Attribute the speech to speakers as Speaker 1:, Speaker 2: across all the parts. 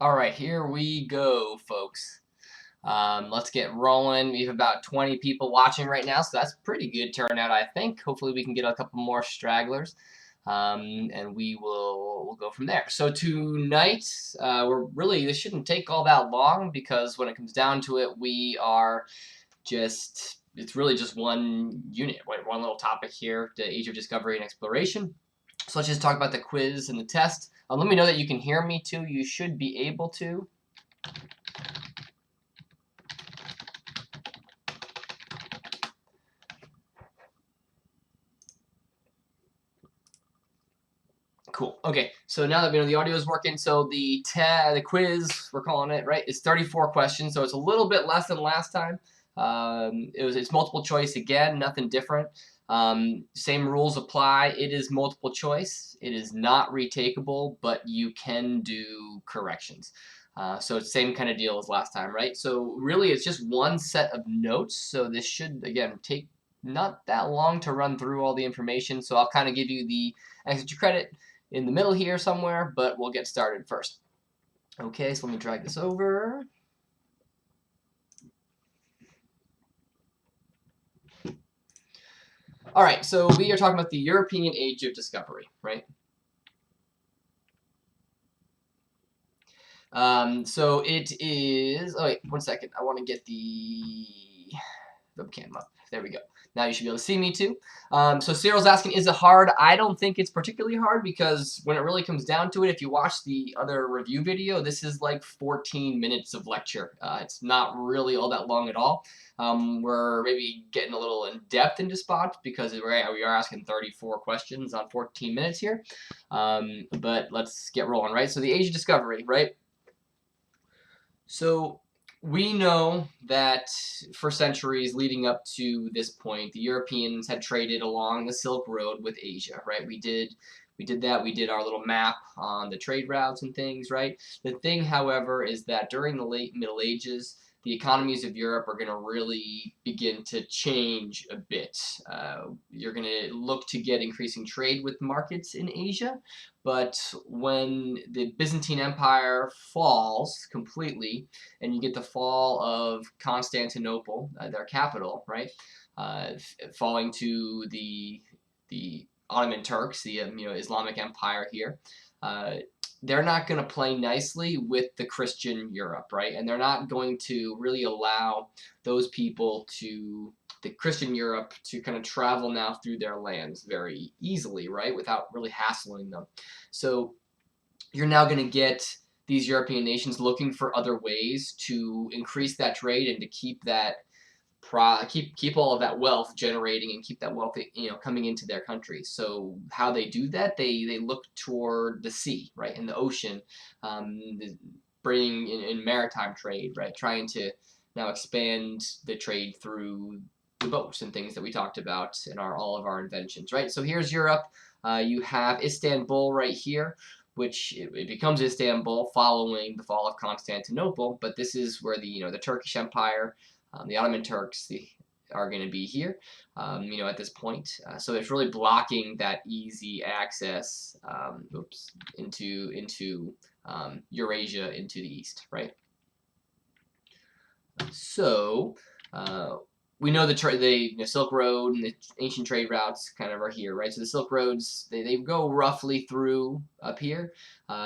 Speaker 1: All right, here we go, folks. Let's get rolling. We have about 20 people watching right now, so that's pretty good turnout, I think. Hopefully, we can get a couple more stragglers, and we'll go from there. So tonight, this shouldn't take all that long because when it comes down to it, we are it's really just one unit, one little topic here: the Age of Discovery and Exploration. So let's just talk about the quiz and the test. Let me know that you can hear me too. You should be able to. Cool. Okay, so now that we know the audio is working, so the quiz, we're calling it, right, is 34 questions, so it's a little bit less than last time. It's multiple choice again, nothing different. Same rules apply. It is multiple choice. It is not retakeable, but you can do corrections. So it's the same kind of deal as last time, right? So really, it's just one set of notes. So this should, again, take not that long to run through all the information. So I'll kind of give you the extra credit in the middle here somewhere, but we'll get started first. Okay, so let me drag this over. All right, so we are talking about the European Age of Discovery, right? So it is, oh wait, 1 second. I want to get the webcam up. There we go. Now you should be able to see me too. So Cyril's asking, is it hard? I don't think it's particularly hard because when it really comes down to it, if you watch the other review video, this is like 14 minutes of lecture. It's not really all that long at all. We're maybe getting a little in depth into spots because we are asking 34 questions on 14 minutes here. But let's get rolling, right? So the Age of Discovery, right? So we know that for centuries leading up to this point, the Europeans had traded along the Silk Road with Asia, right? We did that. We did our little map on the trade routes and things, right? The thing, however, is that during the late Middle Ages, the economies of Europe are going to really begin to change a bit. You're going to look to get increasing trade with markets in Asia, but when the Byzantine Empire falls completely, and you get the fall of Constantinople, their capital, right, falling to the Ottoman Turks, the Islamic Empire here. They're not going to play nicely with the Christian Europe, right? And they're not going to really allow those people the Christian Europe to kind of travel now through their lands very easily, right? Without really hassling them. So you're now going to get these European nations looking for other ways to increase that trade and to keep that keep all of that wealth generating and keep that wealth coming into their country. So how they do that, they look toward the sea, right, and the ocean, bringing in maritime trade, right, trying to now expand the trade through the boats and things that we talked about in all of our inventions, right? So here's Europe. You have Istanbul right here, which it becomes Istanbul following the fall of Constantinople, but this is where the Turkish Empire, the Ottoman Turks are going to be here, at this point. So it's really blocking that easy access, into Eurasia, into the east, right? So we know the Silk Road and the ancient trade routes kind of are here, right? So the Silk Roads, they go roughly through up here.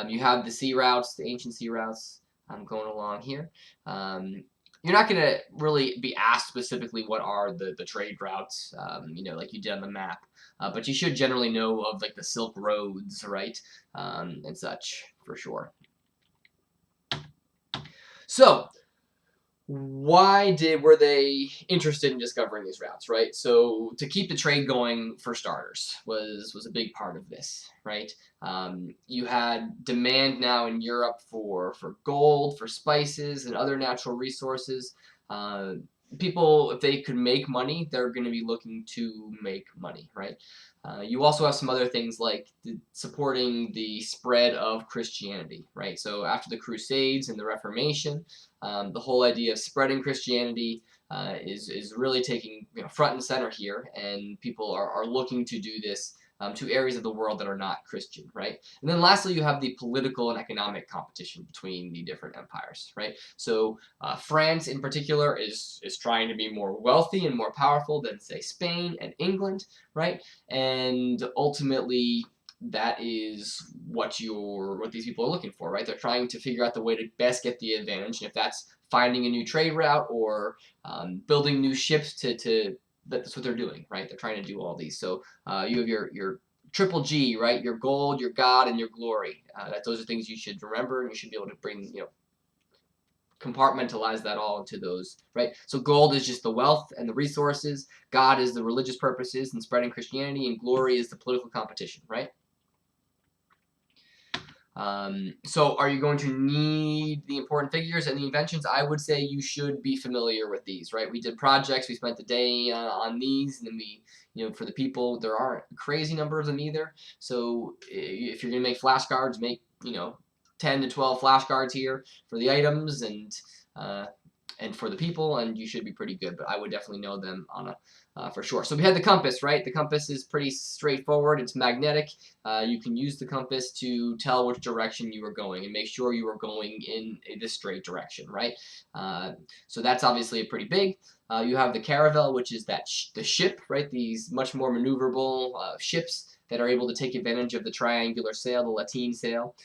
Speaker 1: You have the sea routes, the ancient sea routes, going along here. You're not going to really be asked specifically what are the trade routes, like you did on the map. But you should generally know of like the Silk Roads, right, and such, for sure. So why were they interested in discovering these routes, right? So to keep the trade going, for starters, was a big part of this, right? You had demand now in Europe for gold, for spices, and other natural resources. People, if they could make money, they're going to be looking to make money, right? You also have some other things like supporting the spread of Christianity, right? So after the Crusades and the Reformation, the whole idea of spreading Christianity is really taking front and center here, and people are looking to do this to areas of the world that are not Christian, right? And then lastly, you have the political and economic competition between the different empires, right? So France in particular is trying to be more wealthy and more powerful than, say, Spain and England, right? And ultimately, that is what these people are looking for, right? They're trying to figure out the way to best get the advantage, and if that's finding a new trade route or building new ships that's what they're doing, right? They're trying to do all these. So you have your triple G, right? Your gold, your God, and your glory. Those are things you should remember, and you should be able to bring, compartmentalize that all into those, right? So gold is just the wealth and the resources. God is the religious purposes and spreading Christianity, and glory is the political competition, right? So are you going to need the important figures and the inventions? I would say you should be familiar with these, right? We did projects, we spent the day on these, and then we, for the people, there aren't a crazy number of them either. So if you're going to make flashcards, make, 10 to 12 flashcards here for the items and for the people, and you should be pretty good, but I would definitely know them on for sure. So we had the compass, right? The compass is pretty straightforward. It's magnetic. You can use the compass to tell which direction you are going and make sure you are going in the straight direction, right? So that's obviously pretty big. You have the Caravel, which is the ship, right? These much more maneuverable ships that are able to take advantage of the triangular sail, the lateen sail.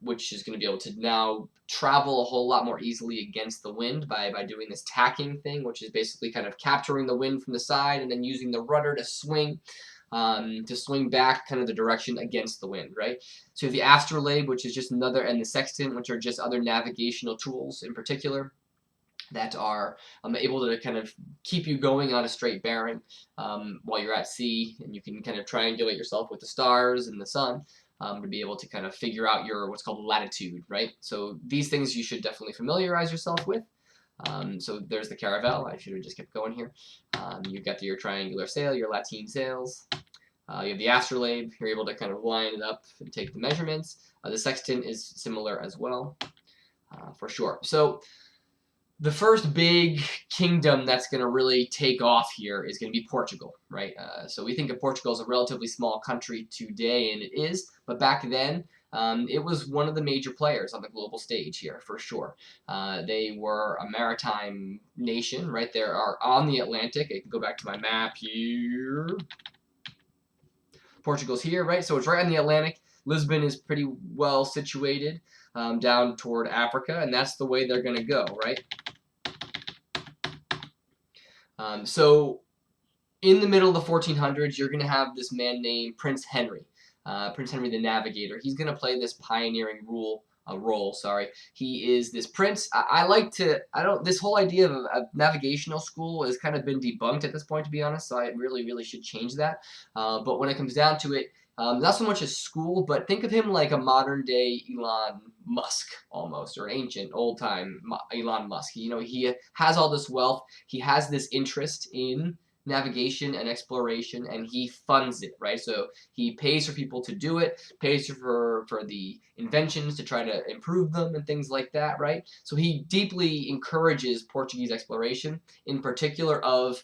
Speaker 1: Which is going to be able to now travel a whole lot more easily against the wind by doing this tacking thing, which is basically kind of capturing the wind from the side and then using the rudder to swing back kind of the direction against the wind, right? So you have the Astrolabe, which is just another, and the Sextant, which are just other navigational tools in particular that are able to kind of keep you going on a straight bearing while you're at sea, and you can kind of triangulate yourself with the stars and the sun. To be able to kind of figure out your what's called latitude, right? So these things you should definitely familiarize yourself with. So there's the Caravel. I should have just kept going here. You've got your triangular sail, your lateen sails. You have the Astrolabe. You're able to kind of line it up and take the measurements. The Sextant is similar as well, for sure. So the first big kingdom that's going to really take off here is going to be Portugal, right? So we think of Portugal as a relatively small country today, and it is, but back then it was one of the major players on the global stage here, for sure. They were a maritime nation, right? They are on the Atlantic. I can go back to my map here. Portugal's here, right? So it's right on the Atlantic. Lisbon is pretty well situated down toward Africa, and that's the way they're going to go, right? So in the middle of the 1400s, you're going to have this man named Prince Henry. Prince Henry the Navigator. He's going to play this pioneering role. He is this prince. This whole idea of a navigational school has kind of been debunked at this point, to be honest, so I really should change that. But when it comes down to it, not so much a school, but think of him like a modern day Elon Musk almost, or an ancient old time Elon Musk. He has all this wealth. He has this interest in navigation and exploration, and he funds it, right? So he pays for people to do it, pays for the inventions to try to improve them and things like that, right? So he deeply encourages Portuguese exploration, in particular of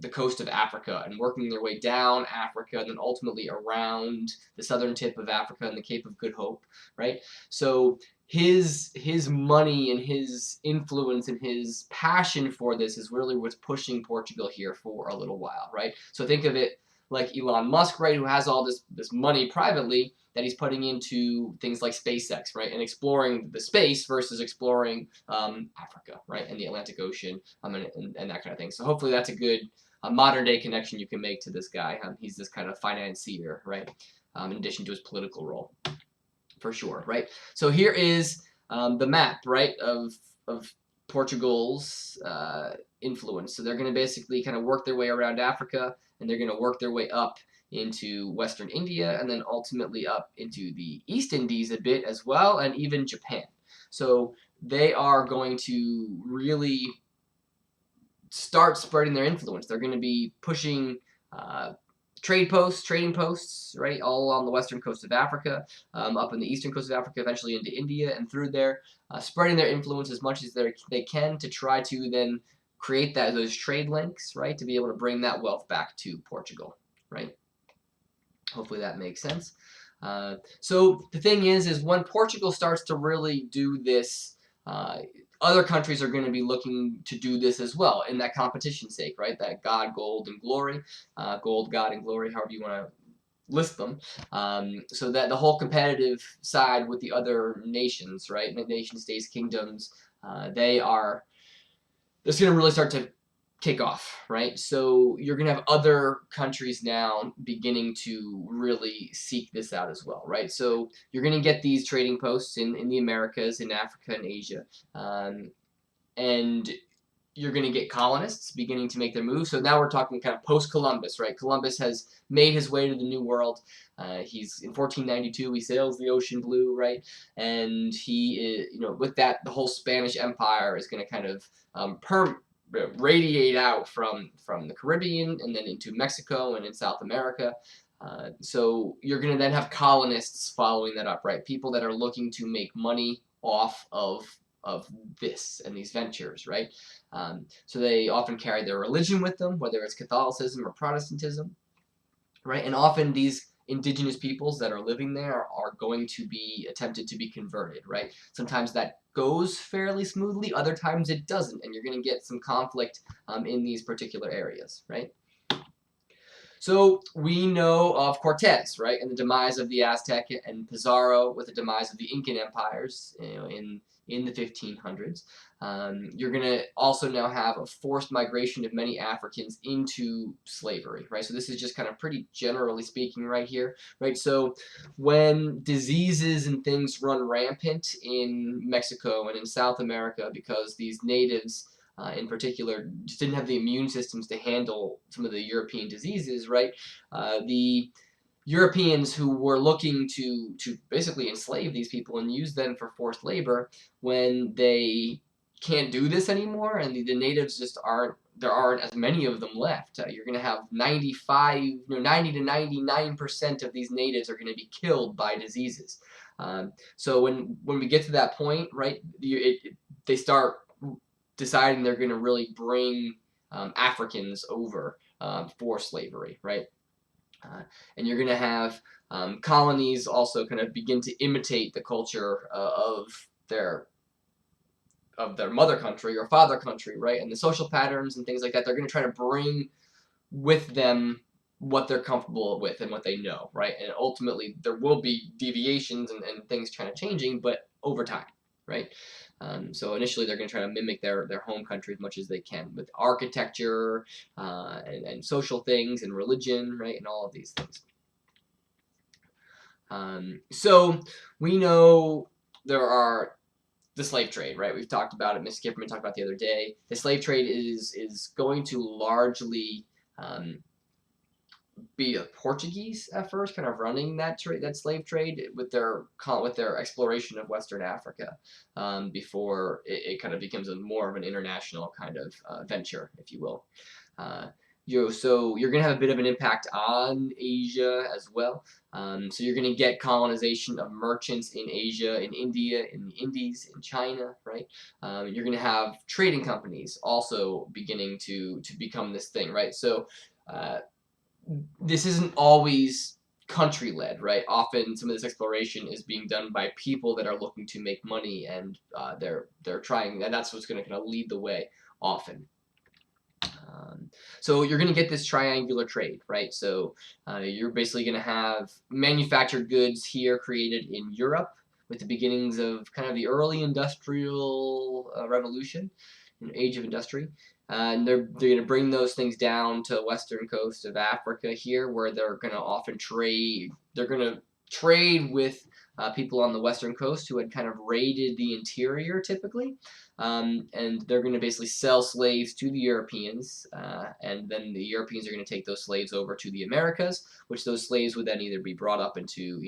Speaker 1: the coast of Africa, and working their way down Africa and then ultimately around the southern tip of Africa and the Cape of Good Hope, right? So his money and his influence and his passion for this is really what's pushing Portugal here for a little while, right? So think of it like Elon Musk, right, who has all this money privately that he's putting into things like SpaceX, right, and exploring the space versus exploring Africa, right, and the Atlantic Ocean, and that kind of thing. So hopefully that's a good modern day connection you can make to this guy. He's this kind of financier, right, in addition to his political role, for sure, right? So here is the map, right, of Portugal's influence. So they're going to basically kind of work their way around Africa, and they're going to work their way up into Western India, and then ultimately up into the East Indies a bit as well, and even Japan. So they are going to really start spreading their influence. They're going to be pushing trading posts, right, all along the western coast of Africa, up on the eastern coast of Africa, eventually into India and through there, spreading their influence as much as they can to try to then create those trade links, right, to be able to bring that wealth back to Portugal, right? Hopefully that makes sense. So the thing is when Portugal starts to really do this, other countries are going to be looking to do this as well in that competition sake, right? That God, gold, and glory, gold, God, and glory, however you want to list them. So that the whole competitive side with the other nations, right? Nation states, kingdoms, they are. It's going to really start to kick off, right? So you're going to have other countries now beginning to really seek this out as well, right? So you're going to get these trading posts in the Americas, in Africa, and Asia. And you're going to get colonists beginning to make their move. So now we're talking kind of post-Columbus, right? Columbus has made his way to the New World. He's in 1492. He sails the ocean blue, right? And he is, with that, the whole Spanish Empire is going to kind of radiate out from the Caribbean and then into Mexico and in South America. So you're going to then have colonists following that up, right? People that are looking to make money off of this and these ventures, right? So they often carry their religion with them, whether it's Catholicism or Protestantism, right? And often these indigenous peoples that are living there are going to be attempted to be converted, right? Sometimes that goes fairly smoothly, other times it doesn't, and you're going to get some conflict in these particular areas, right? So we know of Cortez, right, and the demise of the Aztec, and Pizarro with the demise of the Incan empires, in the 1500s. You're going to also now have a forced migration of many Africans into slavery, right? So this is just kind of pretty generally speaking right here, right? So when diseases and things run rampant in Mexico and in South America because these natives in particular just didn't have the immune systems to handle some of the European diseases, right? The Europeans who were looking to basically enslave these people and use them for forced labor, when they can't do this anymore and the natives just there aren't as many of them left. You're going to have 90 to 99% of these natives are going to be killed by diseases. So when we get to that point, right, they start deciding they're going to really bring Africans over for slavery, right? And you're going to have colonies also kind of begin to imitate the culture of their mother country or father country, right? And the social patterns and things like that. They're going to try to bring with them what they're comfortable with and what they know, right? And ultimately, there will be deviations and things kind of changing, but over time, right? So initially, they're going to try to mimic their home country as much as they can with architecture and social things and religion, right? And all of these things. So we know there are the slave trade, right? We've talked about it. Miss Skipperman talked about it the other day. The slave trade is going to largely be a Portuguese at first, kind of running that slave trade with their exploration of Western Africa, before it kind of becomes more of an international kind of venture, if you will. So you're going to have a bit of an impact on Asia as well. So you're going to get colonization of merchants in Asia, in India, in the Indies, in China, right? You're going to have trading companies also beginning to become this thing, right? So this isn't always country-led, right? Often some of this exploration is being done by people that are looking to make money, and they're trying, and that's what's going to kind of lead the way often. So you're going to get this triangular trade, right? So you're basically going to have manufactured goods here created in Europe with the beginnings of kind of the early industrial revolution, age of industry. And they're going to bring those things down to the western coast of Africa here, where they're going to often trade. They're going to trade with people on the western coast who had kind of raided the interior typically. And they're going to basically sell slaves to the Europeans, and then the Europeans are going to take those slaves over to the Americas, which those slaves would then either be brought up into,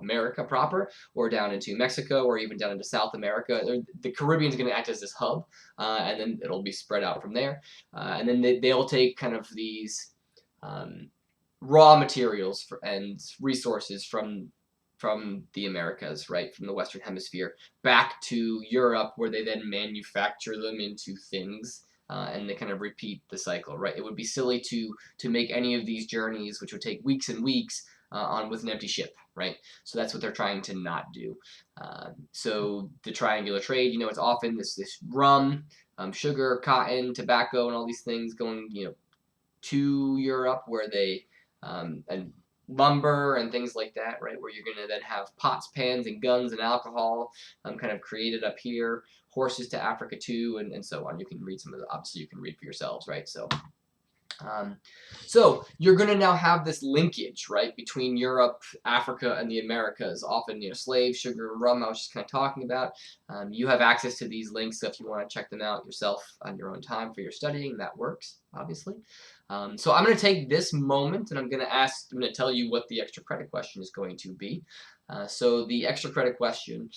Speaker 1: America proper, or down into Mexico, or even down into South America. The Caribbean is going to act as this hub, and then it'll be spread out from there. And then they'll take kind of these raw materials and resources from the Americas, right, from the Western Hemisphere, back to Europe, where they then manufacture them into things and they kind of repeat the cycle, right? It would be silly to make any of these journeys, which would take weeks and weeks, on with an empty ship, right? So that's what they're trying to not do. So the triangular trade, it's often this rum, sugar, cotton, tobacco, and all these things going, to Europe, where they and lumber and things like that, right? Where you're going to then have pots, pans, and guns and alcohol kind of created up here. Horses to Africa too, and so on. You can read some of the, obviously you can read for yourselves, right? So you're going to now have this linkage, right, between Europe, Africa, and the Americas. Often, slaves, sugar, and rum, I was just kind of talking about. You have access to these links, so if you want to check them out yourself on your own time for your studying, that works, obviously. So I'm going to take this moment, and I'm going to tell you what the extra credit question is going to be. So the extra credit question,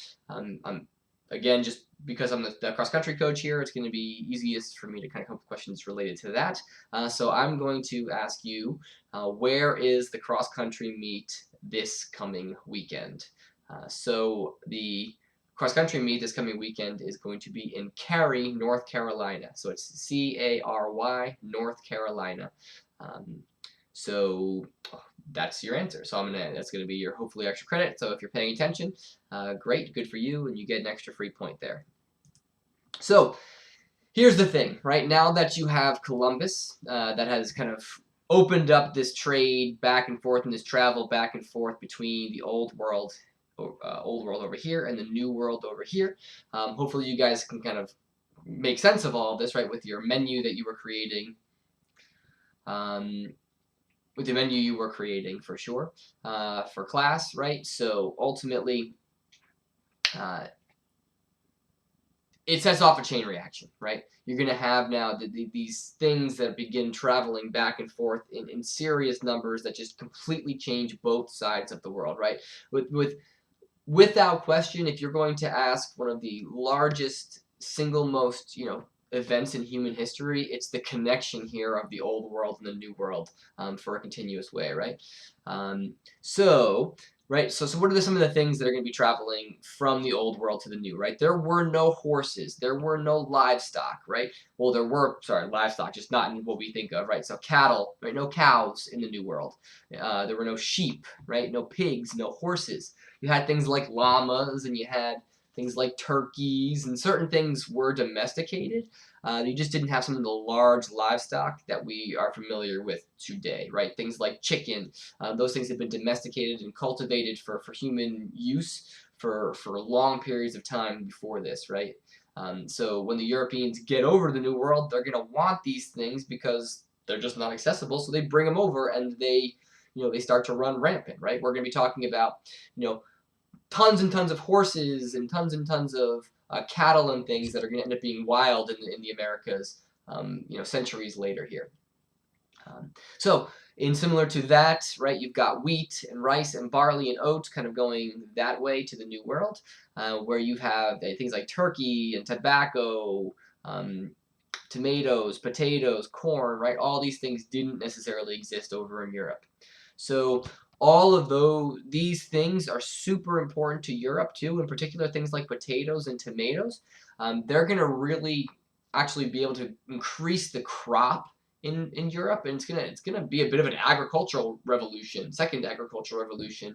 Speaker 1: again, just because I'm the cross-country coach here, it's going to be easiest for me to kind of come up with questions related to that. So I'm going to ask you, where is the cross-country meet this coming weekend? So the cross-country meet this coming weekend is going to be in Cary, North Carolina. So it's C-A-R-Y, North Carolina. So that's your answer. So that's gonna be your hopefully extra credit. So if you're paying attention, great, good for you, and you get an extra free point there. So here's the thing, right? Now that you have Columbus, that has kind of opened up this trade back and forth and this travel back and forth between the old world over here and the new world over here. Hopefully you guys can kind of make sense of all of this, right? With your menu that you were creating. With the menu you were creating for sure, for class, right? So ultimately, it sets off a chain reaction, right? You're going to have now these things that begin traveling back and forth in serious numbers that just completely change both sides of the world, right? Without question, if you're going to ask one of the largest, single most, events in human history, it's the connection here of the old world and the new world for a continuous way, right? So what are some of the things that are going to be traveling from the old world to the new, right? There were no horses. There were no livestock, right? Well, there were, livestock, just not in what we think of, right? So cattle, right? No cows in the new world. There were no sheep, right? No pigs, no horses. You had things like llamas, and you had things like turkeys, and certain things were domesticated. You just didn't have some of the large livestock that we are familiar with today, right? Things like chicken, those things have been domesticated and cultivated for human use for long periods of time before this, right? So when the Europeans get over to the New World, they're going to want these things because they're just not accessible, so they bring them over and they start to run rampant, right? We're going to be talking about, tons and tons of horses and tons of cattle and things that are going to end up being wild in the Americas, centuries later here. So in similar to that, right, you've got wheat and rice and barley and oats kind of going that way to the New World, where you have things like turkey and tobacco, tomatoes, potatoes, corn, right? All these things didn't necessarily exist over in Europe. So all of these things are super important to Europe too, in particular things like potatoes and tomatoes. They're going to really actually be able to increase the crop in Europe, and it's gonna be a bit of an agricultural revolution, second agricultural revolution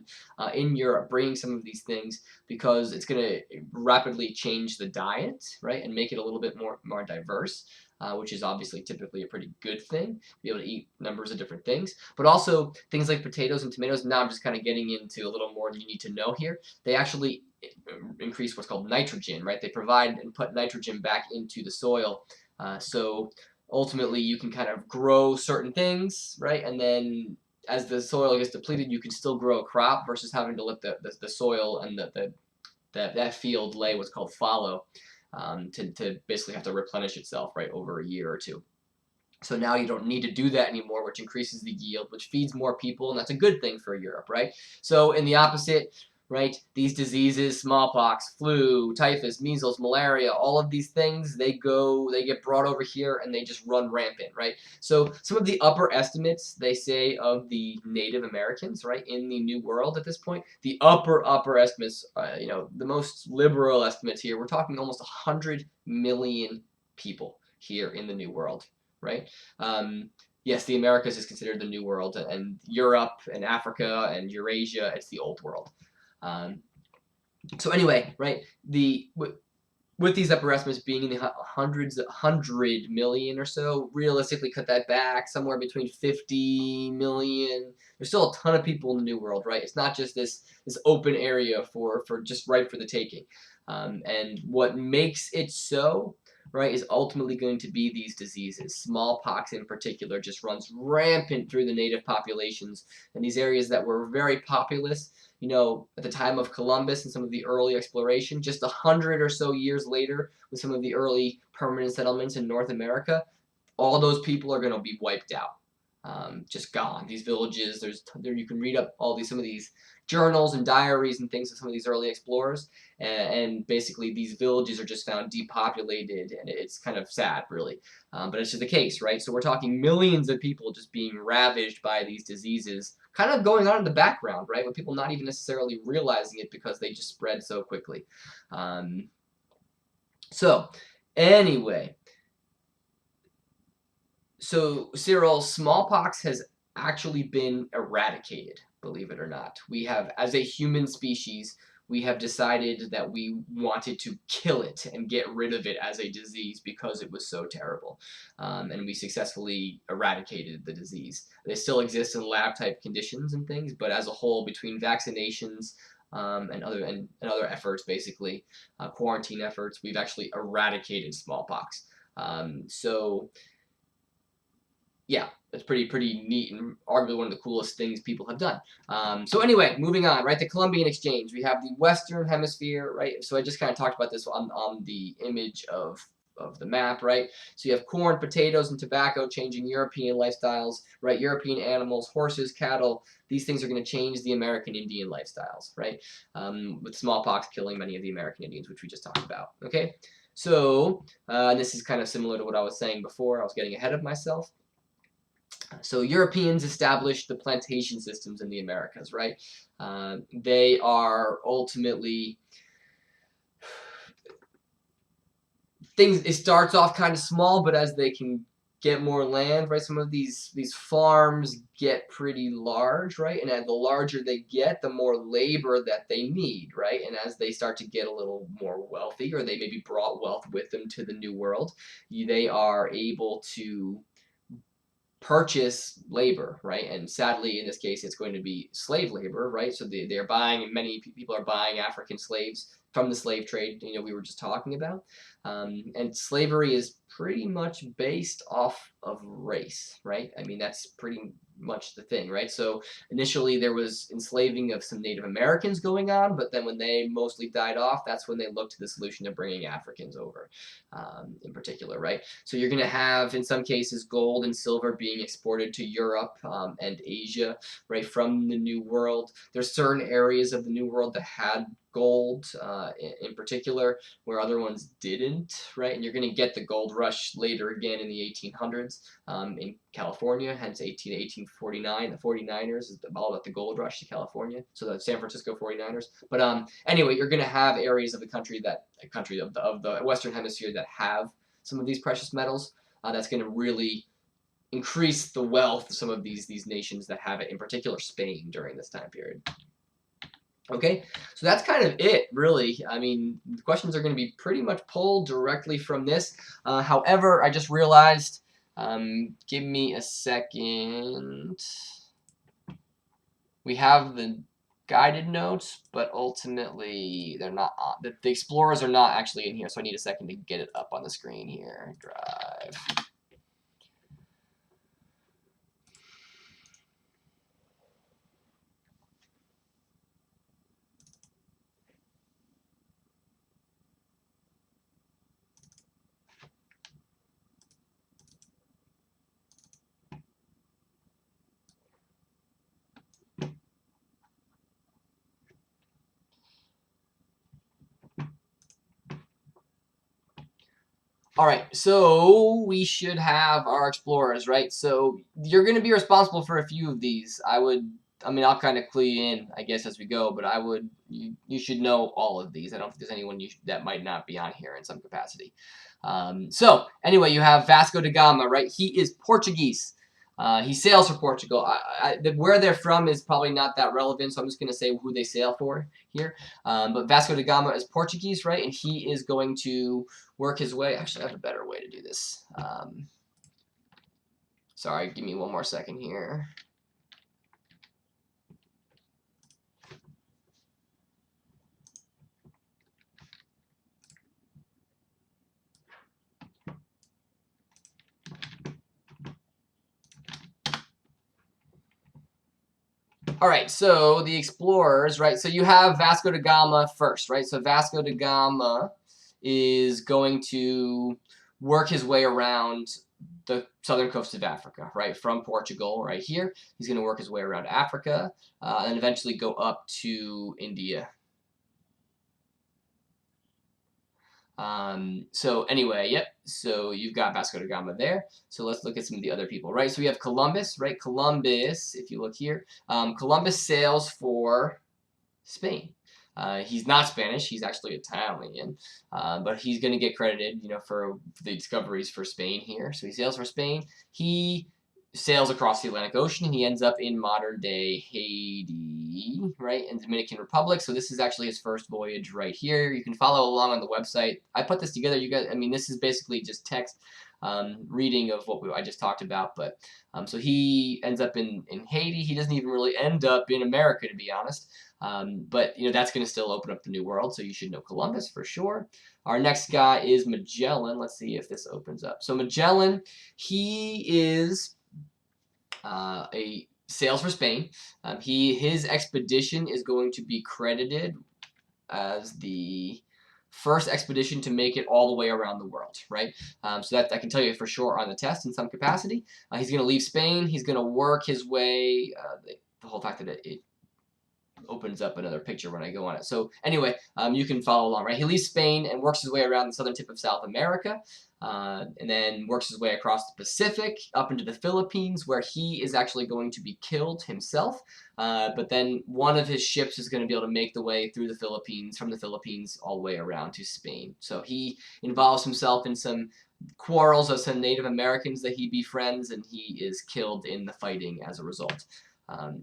Speaker 1: in Europe, bringing some of these things because it's gonna rapidly change the diet, right, and make it a little bit more diverse. Which is obviously typically a pretty good thing, be able to eat numbers of different things. But also things like potatoes and tomatoes, now I'm just kind of getting into a little more than you need to know here. They actually increase what's called nitrogen, right? They provide and put nitrogen back into the soil. So ultimately you can kind of grow certain things, right? And then as the soil gets depleted, you can still grow a crop versus having to let the soil and that field lay what's called fallow. To basically have to replenish itself, right, over a year or two. So now you don't need to do that anymore, which increases the yield, which feeds more people, and that's a good thing for Europe, right? So in the opposite, right, these diseases, smallpox, flu, typhus, measles, malaria, all of these things, they get brought over here and they just run rampant, right? So some of the upper estimates, they say, of the Native Americans, right, in the New World at this point, the upper estimates, the most liberal estimates here, we're talking almost 100 million people here in the New World, right? Yes, the Americas is considered the New World, and Europe and Africa and Eurasia, it's the Old World. So anyway, right, with these upper estimates being in the 100 million or so, realistically cut that back somewhere between 50 million. There's still a ton of people in the New World, right? It's not just this open area for just ripe for the taking. And what makes it so, right, is ultimately going to be these diseases. Smallpox in particular just runs rampant through the native populations, and these areas that were very populous, you know, at the time of Columbus and some of the early exploration, just 100 or so years later with some of the early permanent settlements in North America, all those people are going to be wiped out. Just gone. These villages, you can read up some of these journals and diaries and things of some of these early explorers, and basically these villages are just found depopulated, and it's kind of sad, really. But it's just the case, right? So we're talking millions of people just being ravaged by these diseases, kind of going on in the background, right? With people not even necessarily realizing it because they just spread so quickly. So, anyway. So, Cyril, smallpox has actually been eradicated, believe it or not. We have, as a human species, we have decided that we wanted to kill it and get rid of it as a disease because it was so terrible. And we successfully eradicated the disease. It still exists in lab-type conditions and things, but as a whole, between vaccinations and other efforts, basically, quarantine efforts, we've actually eradicated smallpox. So yeah, it's pretty neat and arguably one of the coolest things people have done. So anyway, moving on, right? The Columbian Exchange. We have the Western Hemisphere, right? So I just kind of talked about this on the image of the map, right? So you have corn, potatoes, and tobacco changing European lifestyles, right? European animals, horses, cattle, these things are going to change the American Indian lifestyles, right? With smallpox killing many of the American Indians, which we just talked about, okay? So this is kind of similar to what I was saying before. I was getting ahead of myself. So Europeans established the plantation systems in the Americas, right? They are ultimately things. It starts off kind of small, but as they can get more land, right? Some of these farms get pretty large, right? And as the larger they get, the more labor that they need, right? And as they start to get a little more wealthy, or they maybe brought wealth with them to the New World, they are able to purchase labor, right? And sadly, in this case, it's going to be slave labor, right? So they're buying, many people are buying African slaves from the slave trade, you know, we were just talking about. And slavery is pretty much based off of race, right? I mean, that's pretty much the thing, right? So initially there was enslaving of some Native Americans going on, but then when they mostly died off, that's when they looked to the solution of bringing Africans over, in particular, right? So you're going to have, in some cases, gold and silver being exported to Europe and Asia, right, from the New World. There's certain areas of the New World that had gold in particular, where other ones didn't, right? And you're going to get the gold rush later again in the 1800s in California, hence 1849. The 49ers is all about the gold rush to California, so the San Francisco 49ers. But anyway, you're going to have areas of the country of the Western Hemisphere that have some of these precious metals. That's going to really increase the wealth of some of these nations that have it, in particular Spain during this time period. Okay, so that's kind of it, really. I mean, the questions are going to be pretty much pulled directly from this. However, I just realized, give me a second. We have the guided notes, but ultimately they're not on. The explorers are not actually in here, so I need a second to get it up on the screen here. Drive. All right, so we should have our explorers, right? So you're going to be responsible for a few of these. I mean, I'll kind of clue you in, I guess, as we go, but you should know all of these. I don't think there's anyone that might not be on here in some capacity. So anyway, you have Vasco da Gama, right? He is Portuguese. He sails for Portugal. Where they're from is probably not that relevant, so I'm just going to say who they sail for here. But Vasco da Gama is Portuguese, right? And he is going to work his way. Actually, I have a better way to do this. Sorry, give me one more second here. All right, so the explorers, right? So you have Vasco da Gama first, right? So Vasco da Gama is going to work his way around the southern coast of Africa, right? From Portugal, right here. He's going to work his way around Africa and eventually go up to India. So anyway, yep. So you've got Vasco da Gama there. So let's look at some of the other people, right? So we have Columbus, right? Columbus, if you look here, Columbus sails for Spain. He's not Spanish. He's actually Italian, but he's going to get credited, you know, for the discoveries for Spain here. So he sails for Spain. He sails across the Atlantic Ocean. He ends up in modern-day Haiti, right, and Dominican Republic. So this is actually his first voyage right here. You can follow along on the website. I put this together. You guys, I mean, this is basically just text reading of what I just talked about. But so he ends up in Haiti. He doesn't even really end up in America, to be honest. But you know, that's going to still open up the new world. So you should know Columbus for sure. Our next guy is Magellan. Let's see if this opens up. So Magellan, he is a sails for Spain. His expedition is going to be credited as the first expedition to make it all the way around the world, right? So that I can tell you for sure on the test in some capacity. He's going to leave Spain. He's going to work his way. The whole fact that it opens up another picture when I go on it. So anyway, you can follow along, right? He leaves Spain and works his way around the southern tip of South America, and then works his way across the Pacific up into the Philippines, where he is actually going to be killed himself. But then one of his ships is going to be able to make the way through the Philippines, from the Philippines all the way around to Spain. So he involves himself in some quarrels of some Native Americans that he befriends, and he is killed in the fighting as a result.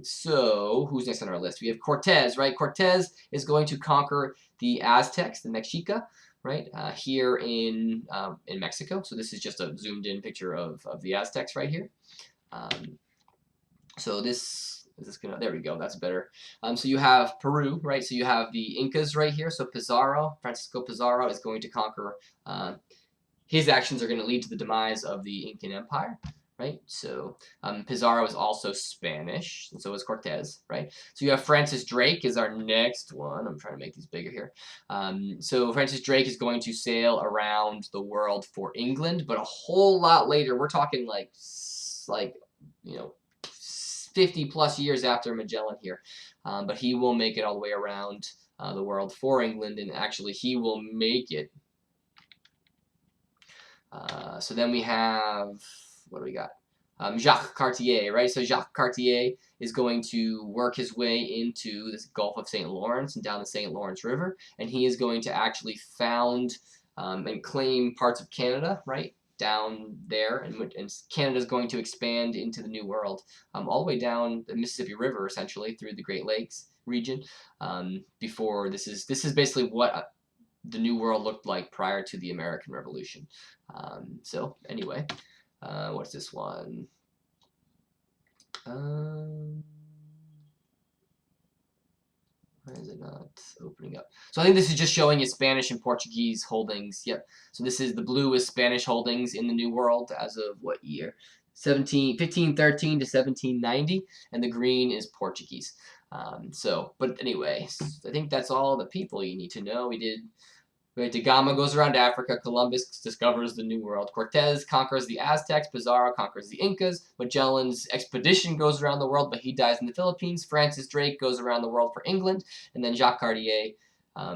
Speaker 1: So who's next on our list? We have Cortez, right? Cortez is going to conquer the Aztecs, the Mexica, right? Here in Mexico. So this is just a zoomed in picture of the Aztecs right here. So this is this gonna, there we go, that's better. So you have Peru, right? So you have the Incas right here. So Pizarro, Francisco Pizarro is going to conquer, his actions are going to lead to the demise of the Incan Empire. Right, so Pizarro is also Spanish, and so is Cortez, right? So you have Francis Drake is our next one. I'm trying to make these bigger here. So Francis Drake is going to sail around the world for England, but a whole lot later. We're talking like you know, 50 plus years after Magellan here, but he will make it all the way around the world for England, and actually he will make it. So then we have, what do we got? Jacques Cartier, right? So Jacques Cartier is going to work his way into this Gulf of St. Lawrence and down the St. Lawrence River, and he is going to actually found and claim parts of Canada, right, down there, and Canada is going to expand into the New World, all the way down the Mississippi River, essentially, through the Great Lakes region. Before this is basically what the New World looked like prior to the American Revolution. So anyway. What's this one? Why is it not opening up? So I think this is just showing you Spanish and Portuguese holdings. Yep. So this is, the blue is Spanish holdings in the New World as of what year? 1513 to 1790, and the green is Portuguese. But anyway, I think that's all the people you need to know. We did. Right, Da Gama goes around Africa, Columbus discovers the New World, Cortez conquers the Aztecs, Pizarro conquers the Incas, Magellan's expedition goes around the world, but he dies in the Philippines, Francis Drake goes around the world for England, and then Jacques Cartier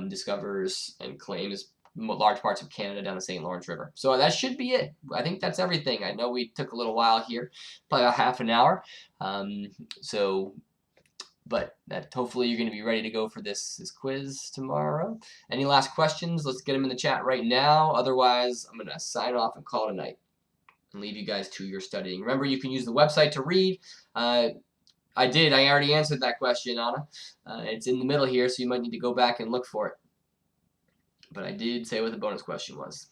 Speaker 1: discovers and claims large parts of Canada down the St. Lawrence River. So that should be it. I think that's everything. I know we took a little while here, probably about half an hour. So But hopefully you're going to be ready to go for this quiz tomorrow. Any last questions? Let's get them in the chat right now. Otherwise, I'm going to sign off and call it a night and leave you guys to your studying. Remember, you can use the website to read. I already answered that question, Anna. It's in the middle here, so you might need to go back and look for it. But I did say what the bonus question was.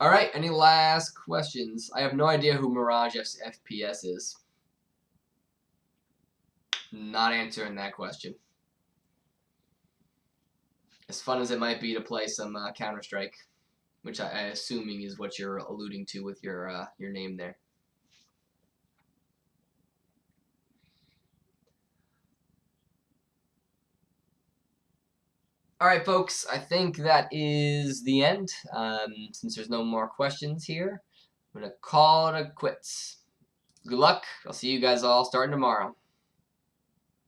Speaker 1: All right, any last questions? I have no idea who Mirage FPS is. Not answering that question. As fun as it might be to play some Counter-Strike, which I assuming is what you're alluding to with your name there. All right, folks, I think that is the end. Since there's no more questions here, I'm going to call it a quits. Good luck. I'll see you guys all starting tomorrow.